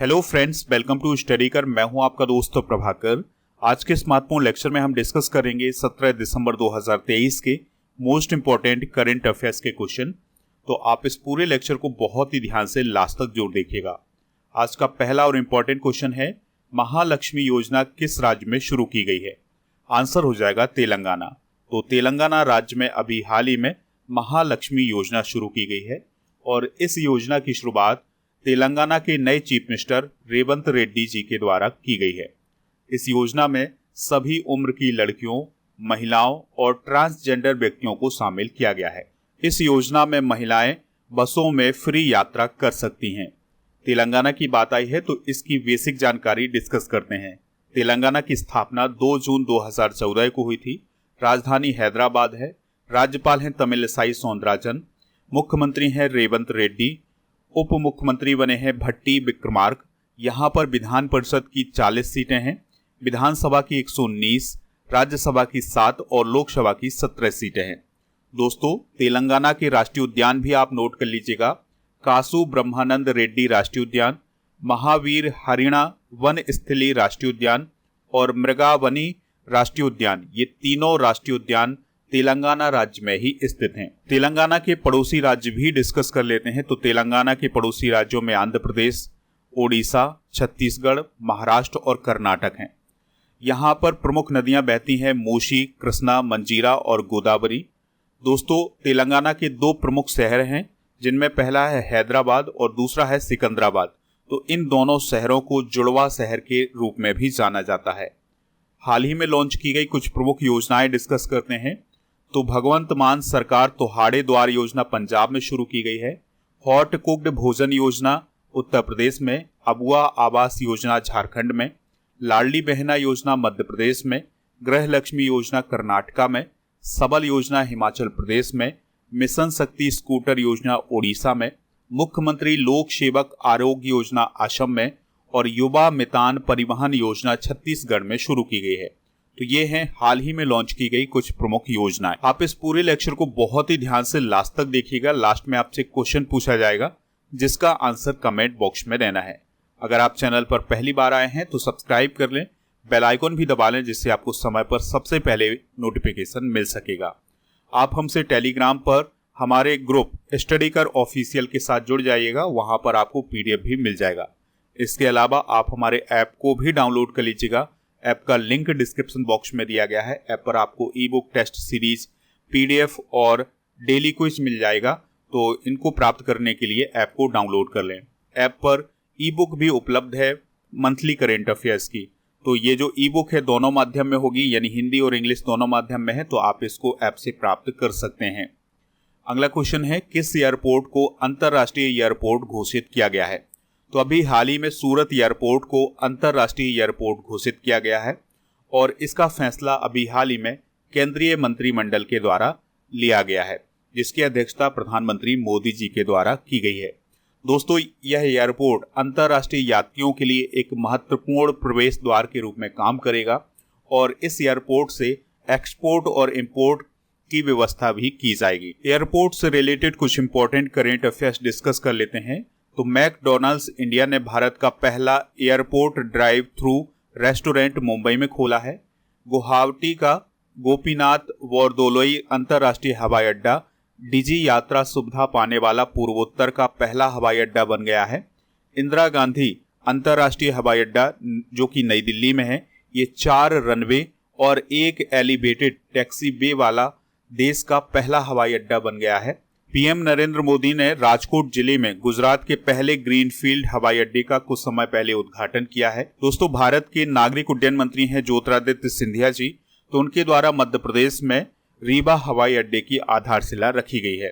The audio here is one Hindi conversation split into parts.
Hello friends, welcome to study कर। मैं हूं आपका दोस्त प्रभाकर। आज के इस महत्वपूर्ण लेक्चर में हम डिस्कस करेंगे 17 दिसंबर 2023 के मोस्ट इंपॉर्टेंट करंट अफेयर्स के क्वेश्चन। तो आप इस पूरे लेक्चर को बहुत ही ध्यान से लास्ट तक जरूर देखिएगा। आज का पहला और इम्पॉर्टेंट क्वेश्चन है, महालक्ष्मी योजना किस राज्य में शुरू की गई है? आंसर हो जाएगा तेलंगाना। तो तेलंगाना राज्य में अभी हाल ही में महालक्ष्मी योजना शुरू की गई है और इस योजना की शुरुआत तेलंगाना के नए चीफ मिनिस्टर रेवंत रेड्डी जी के द्वारा की गई है। इस योजना में सभी उम्र की लड़कियों, महिलाओं और ट्रांसजेंडर व्यक्तियों को शामिल किया गया है। इस योजना में महिलाएं बसों में फ्री यात्रा कर सकती हैं। तेलंगाना की बात आई है तो इसकी बेसिक जानकारी डिस्कस करते हैं। तेलंगाना की स्थापना 2 जून 2014 को हुई थी। राजधानी हैदराबाद है। राज्यपाल हैं तमिलिसाई सौंदराजन। मुख्यमंत्री हैं रेवंत रेड्डी। उप मुख्यमंत्री बने हैं भट्टी विक्रमार्क। यहाँ पर विधान परिषद की 40 सीटें हैं, विधानसभा की 119, राज्यसभा की 7 और लोकसभा की 17 सीटें हैं। दोस्तों, तेलंगाना के राष्ट्रीय उद्यान भी आप नोट कर लीजिएगा। कासु ब्रह्मानंद रेड्डी राष्ट्रीय उद्यान, महावीर हरिणा वन स्थली राष्ट्रीय उद्यान और मृगावनी राष्ट्रीय उद्यान, ये तीनों राष्ट्रीय उद्यान तेलंगाना राज्य में ही स्थित हैं। तेलंगाना के पड़ोसी राज्य भी डिस्कस कर लेते हैं। तो तेलंगाना के पड़ोसी राज्यों में आंध्र प्रदेश, ओडिशा, छत्तीसगढ़, महाराष्ट्र और कर्नाटक हैं। यहाँ पर प्रमुख नदियां बहती हैं, मूशी, कृष्णा, मंजीरा और गोदावरी। दोस्तों, तेलंगाना के 2 प्रमुख शहर हैं, जिनमें पहला है हैदराबाद और दूसरा है सिकंदराबाद। तो इन दोनों शहरों को जुड़वा शहर के रूप में भी जाना जाता है। हाल ही में लॉन्च की गई कुछ प्रमुख योजनाएं डिस्कस करते हैं। तो भगवंत मान सरकार तोहाड़े द्वार योजना पंजाब में शुरू की गई है। हॉट कुक्ड भोजन योजना उत्तर प्रदेश में, अबुआ आवास योजना झारखंड में, लाडली बहना योजना मध्य प्रदेश में, गृह लक्ष्मी योजना कर्नाटका में, सबल योजना हिमाचल प्रदेश में, मिशन शक्ति स्कूटर योजना ओडिशा में, मुख्यमंत्री लोक सेवक आरोग्य योजना असम में और युवा मितान परिवहन योजना छत्तीसगढ़ में शुरू की गई है। तो ये हैं हाल ही में लॉन्च की गई कुछ प्रमुख योजनाएं। आप इस पूरे लेक्चर को बहुत ही ध्यान से लास्ट तक देखिएगा। लास्ट में आपसे क्वेश्चन पूछा जाएगा जिसका आंसर कमेंट बॉक्स में देना है। अगर आप चैनल पर पहली बार आए हैं तो सब्सक्राइब कर लें, बेल आइकन भी दबा लें, जिससे आपको समय पर सबसे पहले नोटिफिकेशन मिल सकेगा। आप हमसे टेलीग्राम पर हमारे ग्रुप स्टडी कर ऑफिशियल के साथ जुड़ जाइएगा, वहां पर आपको PDF भी मिल जाएगा। इसके अलावा आप हमारे ऐप को भी डाउनलोड कर लीजिएगा। ऐप का लिंक डिस्क्रिप्शन बॉक्स में दिया गया है। ऐप पर आपको ई-बुक, टेस्ट सीरीज, PDF और डेली क्विज मिल जाएगा। तो इनको प्राप्त करने के लिए ऐप को डाउनलोड कर लें। ऐप पर ई-बुक भी उपलब्ध है मंथली करेंट अफेयर्स की। तो ये जो ई-बुक है दोनों माध्यम में होगी, यानी हिंदी और इंग्लिश दोनों माध्यम में है, तो आप इसको ऐप से प्राप्त कर सकते हैं। अगला क्वेश्चन है, किस एयरपोर्ट को अंतर्राष्ट्रीय एयरपोर्ट घोषित किया गया है? तो अभी हाल ही में सूरत एयरपोर्ट को अंतर्राष्ट्रीय एयरपोर्ट घोषित किया गया है और इसका फैसला अभी हाल ही में केंद्रीय मंत्रिमंडल के द्वारा लिया गया है, जिसकी अध्यक्षता प्रधानमंत्री मोदी जी के द्वारा की गई है। दोस्तों, यह एयरपोर्ट अंतर्राष्ट्रीय यात्रियों के लिए एक महत्वपूर्ण प्रवेश द्वार के रूप में काम करेगा और इस एयरपोर्ट से एक्सपोर्ट और इंपोर्ट की व्यवस्था भी की जाएगी। एयरपोर्ट से रिलेटेड कुछ इंपॉर्टेंट करेंट अफेयर्स डिस्कस कर लेते हैं। तो मैकडॉनल्ड्स इंडिया ने भारत का पहला airport drive through restaurant Mumbai में खोला है। गुवाहाटी का गोपीनाथ बरदलोई अंतर्राष्ट्रीय हवाई अड्डा डिजी यात्रा सुविधा पाने वाला पूर्वोत्तर का पहला हवाई अड्डा बन गया है। इंदिरा गांधी अंतर्राष्ट्रीय हवाई अड्डा जो कि नई दिल्ली में है, ये 4 रनवे और 1 एलिवेटेड टैक्सी वे वाला देश का पहला हवाई अड्डा बन गया है। पीएम नरेंद्र मोदी ने राजकोट जिले में गुजरात के पहले ग्रीनफील्ड हवाई अड्डे का कुछ समय पहले उद्घाटन किया है। दोस्तों, भारत के नागरिक उड्डयन मंत्री हैं ज्योतिरादित्य सिंधिया जी, तो उनके द्वारा मध्य प्रदेश में रीवा हवाई अड्डे की आधारशिला रखी गई है।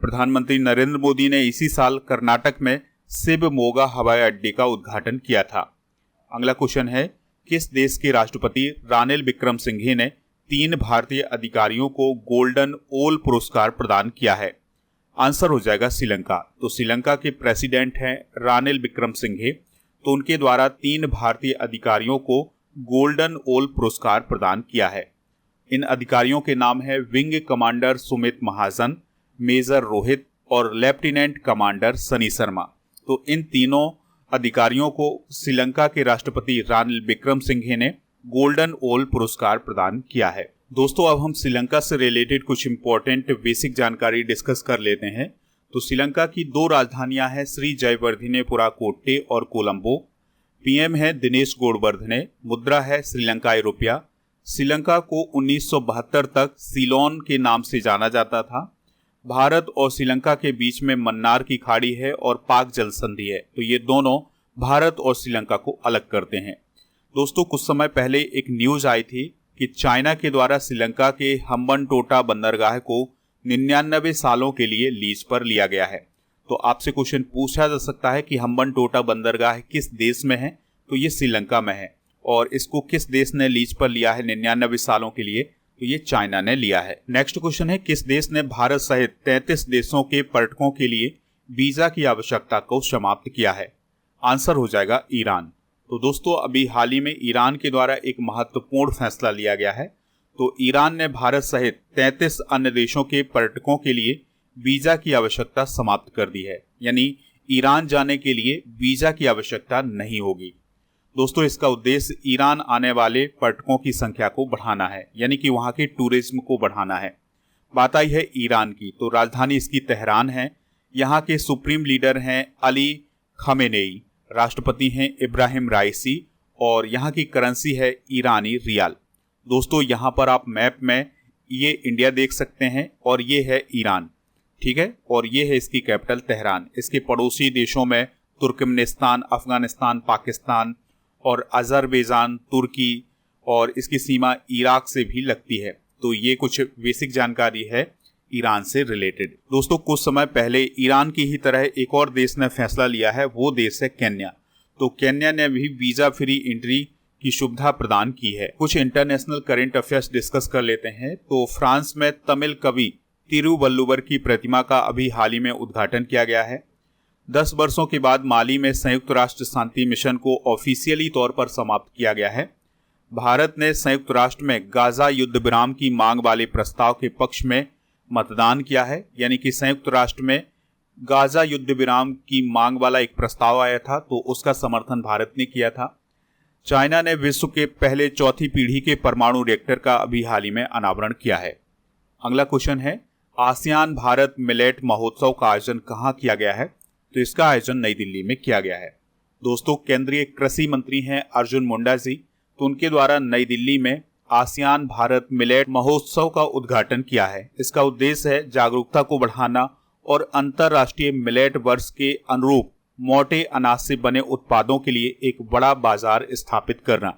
प्रधानमंत्री नरेंद्र मोदी ने इसी साल कर्नाटक में शिवमोगा हवाई अड्डे का उद्घाटन किया था। अगला क्वेश्चन है, किस देश के राष्ट्रपति रानिल विक्रमसिंघे ने 3 भारतीय अधिकारियों को गोल्डन ओल पुरस्कार प्रदान किया है? आंसर हो जाएगा श्रीलंका। तो श्रीलंका के प्रेसिडेंट हैं रानिल विक्रमसिंघे, तो उनके द्वारा 3 भारतीय अधिकारियों को गोल्डन ओल पुरस्कार प्रदान किया है। इन अधिकारियों के नाम है विंग कमांडर सुमित महाजन, मेजर रोहित और लेफ्टिनेंट कमांडर सनी शर्मा। तो इन तीनों अधिकारियों को श्रीलंका के राष्ट्रपति रानिल विक्रमसिंघे ने गोल्डन ओल पुरस्कार प्रदान किया है। दोस्तों, अब हम श्रीलंका से रिलेटेड कुछ इंपॉर्टेंट बेसिक जानकारी डिस्कस कर लेते हैं। तो श्रीलंका की 2 राजधानियां हैं, श्री जयवर्धनेपुरा कोट्टे और कोलंबो। पीएम है दिनेश गुणवर्धने। मुद्रा है श्रीलंकाई रुपया। श्रीलंका को 1972 तक सीलोन के नाम से जाना जाता था। भारत और श्रीलंका के बीच में मन्नार की खाड़ी है और पाक जल संधि है, तो ये दोनों भारत और श्रीलंका को अलग करते हैं। दोस्तों, कुछ समय पहले एक न्यूज आई थी कि चाइना के द्वारा श्रीलंका के हम्बनटोटा बंदरगाह को 99 सालों के लिए लीज पर लिया गया है। तो आपसे क्वेश्चन पूछा जा सकता है कि हम्बनटोटा बंदरगाह किस देश में है? तो ये श्रीलंका में है। और इसको किस देश ने लीज पर लिया है 99 सालों के लिए? तो ये चाइना ने लिया है। नेक्स्ट क्वेश्चन है, किस देश ने भारत सहित 33 देशों के पर्यटकों के लिए वीजा की आवश्यकता को समाप्त किया है? आंसर हो जाएगा ईरान। तो दोस्तों, अभी हाल ही में ईरान के द्वारा एक महत्वपूर्ण फैसला लिया गया है। तो ईरान ने भारत सहित 33 अन्य देशों के पर्यटकों के लिए वीजा की आवश्यकता समाप्त कर दी है, यानी ईरान जाने के लिए वीजा की आवश्यकता नहीं होगी। दोस्तों, इसका उद्देश्य ईरान आने वाले पर्यटकों की संख्या को बढ़ाना है, यानी कि वहां के टूरिज्म को बढ़ाना है। बात आई है ईरान की, तो राजधानी इसकी तेहरान है। यहाँ के सुप्रीम लीडर हैं अली खमेनेई, राष्ट्रपति हैं इब्राहिम राइसी और यहाँ की करेंसी है ईरानी रियाल। दोस्तों, यहाँ पर आप मैप में ये इंडिया देख सकते हैं और ये है ईरान, ठीक है, और ये है इसकी कैपिटल तेहरान। इसके पड़ोसी देशों में तुर्कमेनिस्तान, अफगानिस्तान, पाकिस्तान और अजरबैजान, तुर्की, और इसकी सीमा इराक से भी लगती है। तो ये कुछ बेसिक जानकारी है ईरान से रिलेटेड। दोस्तों, कुछ समय पहले ईरान की ही तरह एक और देश ने फैसला लिया है, वो देश है केन्या। तो केन्या ने भी वीजा फ्री एंट्री की सुविधा प्रदान की है। कुछ इंटरनेशनल करंट अफेयर्स डिस्कस कर लेते हैं। तो फ्रांस में तमिल कवि तिरुवल्लुवर की प्रतिमा का अभी हाल ही में उद्घाटन किया गया है। 10 वर्षों के बाद माली में संयुक्त राष्ट्र शांति मिशन को ऑफिशियली तौर पर समाप्त किया गया है। भारत ने संयुक्त राष्ट्र में गाजा युद्ध विराम की मांग वाले प्रस्ताव के पक्ष में मतदान किया है, यानी कि संयुक्त राष्ट्र में गाजा युद्ध विराम की मांग वाला एक प्रस्ताव आया था, तो उसका समर्थन भारत ने किया था। चाइना ने विश्व के पहले 4थी पीढ़ी के परमाणु रिएक्टर का अभी हाल ही में अनावरण किया है। अगला क्वेश्चन है, आसियान भारत मिलेट महोत्सव का आयोजन कहाँ किया गया है? तो इसका आयोजन नई दिल्ली में किया गया है। दोस्तों, केंद्रीय कृषि मंत्री हैं अर्जुन मुंडा जी, तो उनके द्वारा नई दिल्ली में आसियान भारत मिलेट महोत्सव का उद्घाटन किया है। इसका उद्देश्य है जागरूकता को बढ़ाना और अंतर्राष्ट्रीय मिलेट वर्ष के अनुरूप मोटे अनाज से बने उत्पादों के लिए एक बड़ा बाजार स्थापित करना।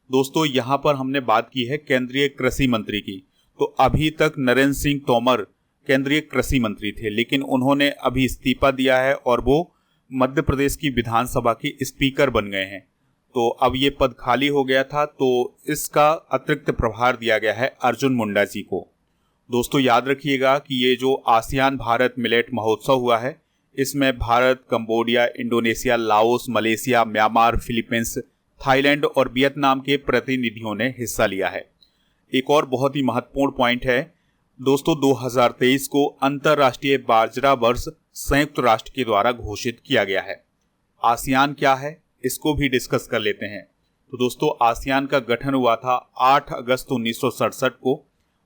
दोस्तों, यहाँ पर हमने बात की है केंद्रीय कृषि मंत्री की। तो अभी तक नरेंद्र सिंह तोमर केंद्रीय कृषि मंत्री थे, लेकिन उन्होंने अभी इस्तीफा दिया है और वो मध्य प्रदेश की विधानसभा के स्पीकर बन गए हैं। तो अब ये पद खाली हो गया था, तो इसका अतिरिक्त प्रभार दिया गया है अर्जुन मुंडा जी को। दोस्तों, याद रखिएगा कि ये जो आसियान भारत मिलेट महोत्सव हुआ है, इसमें Bharat, Cambodia, Indonesia, Laos, Malaysia, Myanmar, Philippines, Thailand और वियतनाम के प्रतिनिधियों ने हिस्सा लिया है। एक और बहुत ही महत्वपूर्ण पॉइंट है दोस्तों, 2023 को अंतर्राष्ट्रीय बाजरा वर्ष संयुक्त राष्ट्र के द्वारा घोषित किया गया है। आसियान क्या है, इसको भी डिस्कस कर लेते हैं। तो दोस्तों, आसियान का गठन हुआ था 8 अगस्त 1967 को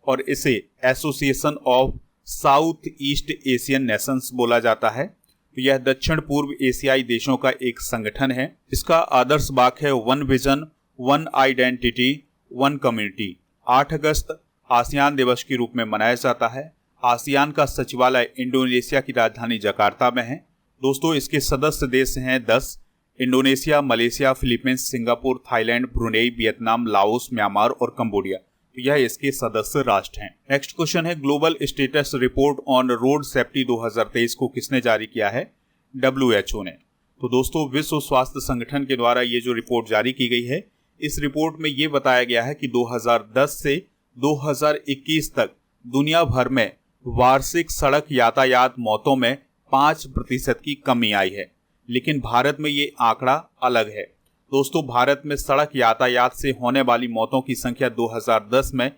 और इसे association of south east Asian Nations बोला जाता है। तो यह दक्षिण पूर्व एशियाई देशों का एक संगठन है। इसका आदर्श वाक्य है one vision, one identity, one community. 8 अगस्त आसियान दिवस के रूप में मनाया जाता है। आसियान का सचिवालय इंडोनेशिया की राजधानी जकार्ता में है। दोस्तों, इसके सदस्य देश हैं 10, Indonesia, Malaysia, Philippines, Singapore, Thailand, Brunei, Vietnam, Laos, Myanmar और कंबोडिया। तो यह इसके सदस्य राष्ट्र हैं। नेक्स्ट क्वेश्चन है, global status report on road safety 2023 को किसने जारी किया है? WHO ने। तो दोस्तों, विश्व स्वास्थ्य संगठन के द्वारा ये जो रिपोर्ट जारी की गई है, इस रिपोर्ट में ये बताया गया है कि 2010 से 2021 तक दुनिया भर में वार्षिक सड़क यातायात मौतों में 5% की कमी आई है, लेकिन भारत में ये आंकड़ा अलग है। दोस्तों, भारत में सड़क यातायात से होने वाली मौतों की संख्या 2010 में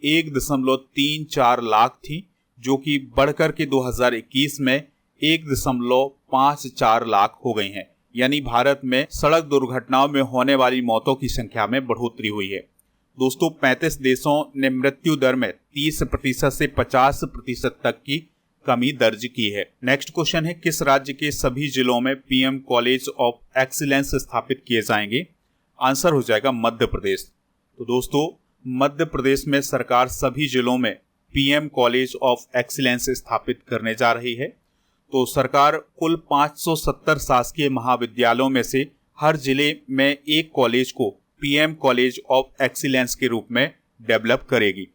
1.34 लाख थी, जो कि बढ़कर के 2021 में 1.54 लाख हो गई हैं, यानी भारत में सड़क दुर्घटनाओं में होने वाली मौतों की संख्या में बढ़ोतरी हुई है। दोस्तों 35 देशों ने मृत्यु दर में 30% से 50% तक की कमी दर्ज की है। नेक्स्ट क्वेश्चन है, किस राज्य के सभी जिलों में पीएम कॉलेज ऑफ एक्सीलेंस स्थापित किए जाएंगे? आंसर हो जाएगा मध्य प्रदेश। तो दोस्तों मध्य प्रदेश में सरकार सभी जिलों में पीएम कॉलेज ऑफ एक्सीलेंस स्थापित करने जा रही है। तो सरकार कुल 570 शासकीय महाविद्यालयों में से हर जिले में एक कॉलेज को पीएम कॉलेज ऑफ एक्सीलेंस के रूप में डेवलप करेगी।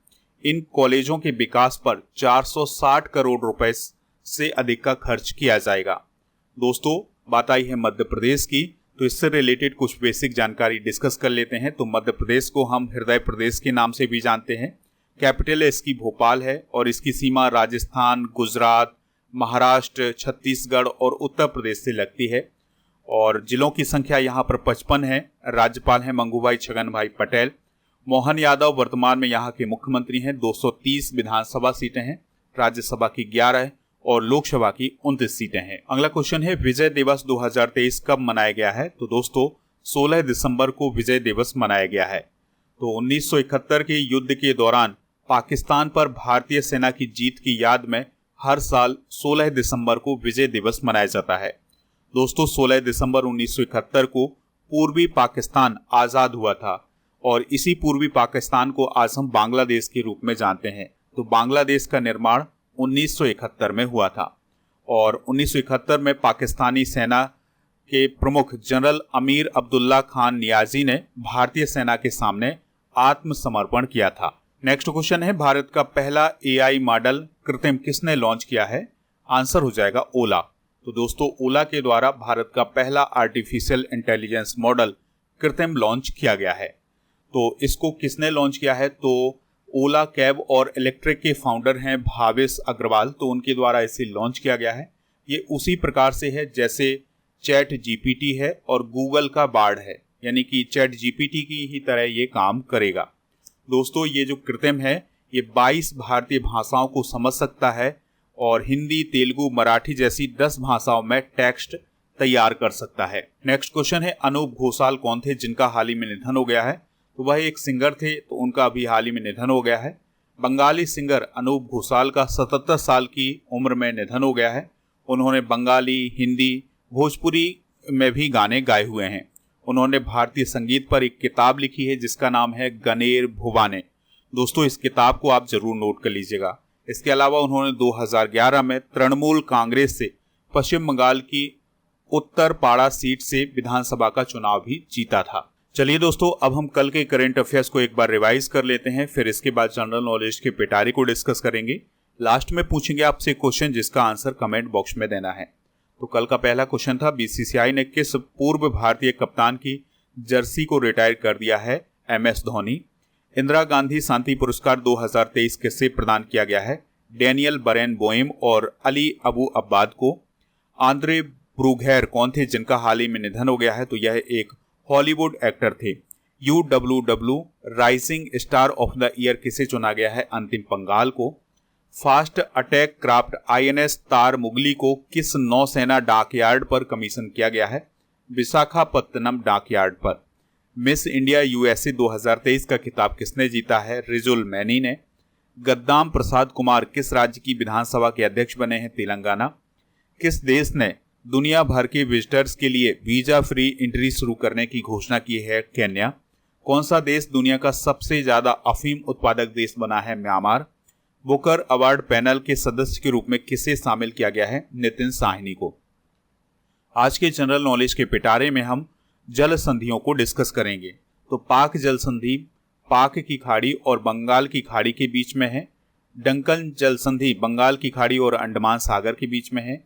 इन कॉलेजों के विकास पर 460 करोड़ रुपए से अधिक का खर्च किया जाएगा। दोस्तों बात आई है मध्य प्रदेश की, तो इससे रिलेटेड कुछ बेसिक जानकारी डिस्कस कर लेते हैं। तो मध्य प्रदेश को हम हृदय प्रदेश के नाम से भी जानते हैं। कैपिटल इसकी भोपाल है और इसकी सीमा राजस्थान, गुजरात, महाराष्ट्र, छत्तीसगढ़ और उत्तर प्रदेश से लगती है। और जिलों की संख्या यहाँ पर 55 है। राज्यपाल हैं मंगूभाई छगन भाई पटेल। मोहन यादव वर्तमान में यहाँ के मुख्यमंत्री हैं। 230 विधानसभा सीटें हैं, राज्यसभा की 11 और लोकसभा की 29 सीटें हैं। अगला क्वेश्चन है, विजय दिवस 2023 कब मनाया गया है? तो दोस्तों 16 दिसंबर को विजय दिवस मनाया गया है। तो 1971 के युद्ध के दौरान पाकिस्तान पर भारतीय सेना की जीत की याद में हर साल 16 दिसंबर को विजय दिवस मनाया जाता है। दोस्तों 16 दिसंबर 1971 को पूर्वी पाकिस्तान आज़ाद हुआ था और इसी पूर्वी पाकिस्तान को आज हम बांग्लादेश के रूप में जानते हैं। तो बांग्लादेश का निर्माण 1971 में हुआ था और 1971 में पाकिस्तानी सेना के प्रमुख जनरल अमीर अब्दुल्ला खान नियाजी ने भारतीय सेना के सामने आत्मसमर्पण किया था। नेक्स्ट क्वेश्चन है, भारत का पहला एआई मॉडल कृत्रिम किसने लॉन्च किया है? आंसर हो जाएगा ओला। तो दोस्तों ओला के द्वारा भारत का पहला आर्टिफिशियल इंटेलिजेंस मॉडल कृत्रिम लॉन्च किया गया है। तो इसको किसने लॉन्च किया है? तो ओला कैब और इलेक्ट्रिक के फाउंडर हैं भावेश अग्रवाल, तो उनके द्वारा इसे लॉन्च किया गया है। ये उसी प्रकार से है जैसे चैट जीपीटी है और गूगल का बार्ड है, यानी कि चैट जीपीटी की ही तरह ये काम करेगा। दोस्तों ये जो कृत्रिम है ये 22 भारतीय भाषाओं को समझ सकता है और हिंदी, तेलुगु, मराठी जैसी 10 भाषाओं में टेक्स्ट तैयार कर सकता है। नेक्स्ट क्वेश्चन है, अनूप घोषाल कौन थे जिनका हाल ही में निधन हो गया है? तो वह एक सिंगर थे, तो उनका अभी हाल ही में निधन हो गया है। बंगाली सिंगर अनूप घोषाल का 77 साल की उम्र में निधन हो गया है। उन्होंने बंगाली, हिंदी, भोजपुरी में भी गाने गाए हुए हैं। उन्होंने भारतीय संगीत पर एक किताब लिखी है जिसका नाम है गनेर भुवाने। दोस्तों इस किताब को आप जरूर नोट कर लीजिएगा। इसके अलावा उन्होंने 2011 में तृणमूल कांग्रेस से पश्चिम बंगाल की उत्तर पाड़ा सीट से विधानसभा का चुनाव भी जीता था। चलिए दोस्तों अब हम कल के करंट अफेयर्स को एक बार रिवाइज कर लेते हैं, फिर इसके बाद जनरल नॉलेज के पिटारे को डिस्कस करेंगे। लास्ट में पूछेंगे आपसे क्वेश्चन जिसका आंसर कमेंट बॉक्स में देना है। तो कल का पहला क्वेश्चन था, बीसीसीआई ने किस पूर्व भारतीय कप्तान की जर्सी को रिटायर कर दिया है? एमएस धोनी। इंदिरा गांधी शांति पुरस्कार 2023 किसे प्रदान किया गया है? डेनियल बरेन बोइम और अली अबू अब्बाद को। आंद्रे ब्रूघेर कौन थे जिनका हाल ही में निधन हो गया है? तो यह एक हॉलीवुड एक्टर थे। UWW rising star of the year किसे चुना गया है? अंतिम पंगाल को। फास्ट अटैक क्राफ्ट INS तार मुगली को किस नौसेना डाकयार्ड पर कमीशन किया गया है? विशाखापत्तनम डाकयार्ड पर। मिस इंडिया USA 2023 का खिताब किसने जीता है? रिजुल मैनी ने। गद्दाम प्रसाद कुमार किस राज्य की विधानसभा के अध्यक्ष बने हैं? तेलंगाना। किस देश ने दुनिया भर के विजिटर्स के लिए वीजा फ्री एंट्री शुरू करने की घोषणा की है? केन्या। कौन सा देश दुनिया का सबसे ज्यादा अफीम उत्पादक देश बना है? म्यांमार। बुकर अवार्ड पैनल के सदस्य के रूप में किसे शामिल किया गया है? नितिन साहनी को। आज के जनरल नॉलेज के पिटारे में हम जल संधियों को डिस्कस करेंगे। तो पाक जल संधि पाक की खाड़ी और बंगाल की खाड़ी के बीच में है। डंकन जल संधि बंगाल की खाड़ी और अंडमान सागर के बीच में है।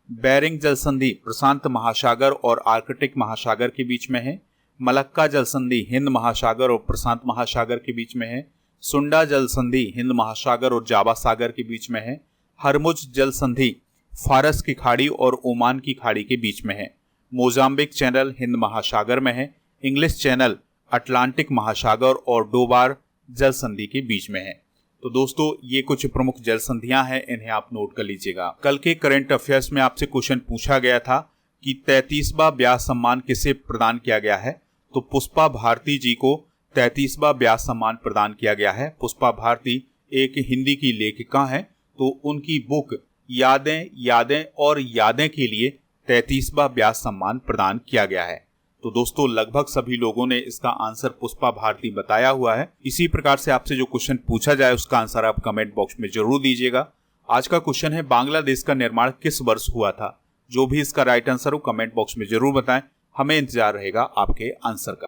बेरिंग जल संधि प्रशांत महासागर और आर्कटिक महासागर के बीच में है। मलक्का जल संधि हिंद महासागर और प्रशांत महासागर के बीच में है। सुंडा जल संधि हिंद महासागर और जावा सागर के बीच में है। हरमुज जल संधि फारस की खाड़ी और ओमान की खाड़ी के बीच में है। मोजाम्बिक चैनल हिंद महासागर में है। इंग्लिश चैनल अटलांटिक महासागर और डोबार जल संधि के बीच में है। तो दोस्तों ये कुछ प्रमुख जल संधियां हैं, इन्हें आप नोट कर लीजिएगा। कल के करंट अफेयर्स में आपसे क्वेश्चन पूछा गया था कि 33वां व्यास सम्मान किसे प्रदान किया गया है? तो पुष्पा भारती जी को 33वां व्यास सम्मान प्रदान किया गया है। पुष्पा भारती एक हिंदी की लेखिका हैं, तो उनकी बुक यादें यादें और यादें के लिए 33वां व्यास सम्मान प्रदान किया गया है। तो दोस्तों लगभग सभी लोगों ने इसका आंसर पुष्पा भारती बताया हुआ है। इसी प्रकार से आपसे जो क्वेश्चन पूछा जाए उसका आंसर आप कमेंट बॉक्स में जरूर दीजिएगा। आज का क्वेश्चन है, बांग्लादेश का निर्माण किस वर्ष हुआ था? जो भी इसका राइट आंसर हो कमेंट बॉक्स में जरूर बताएं, हमें इंतजार रहेगा आपके आंसर का।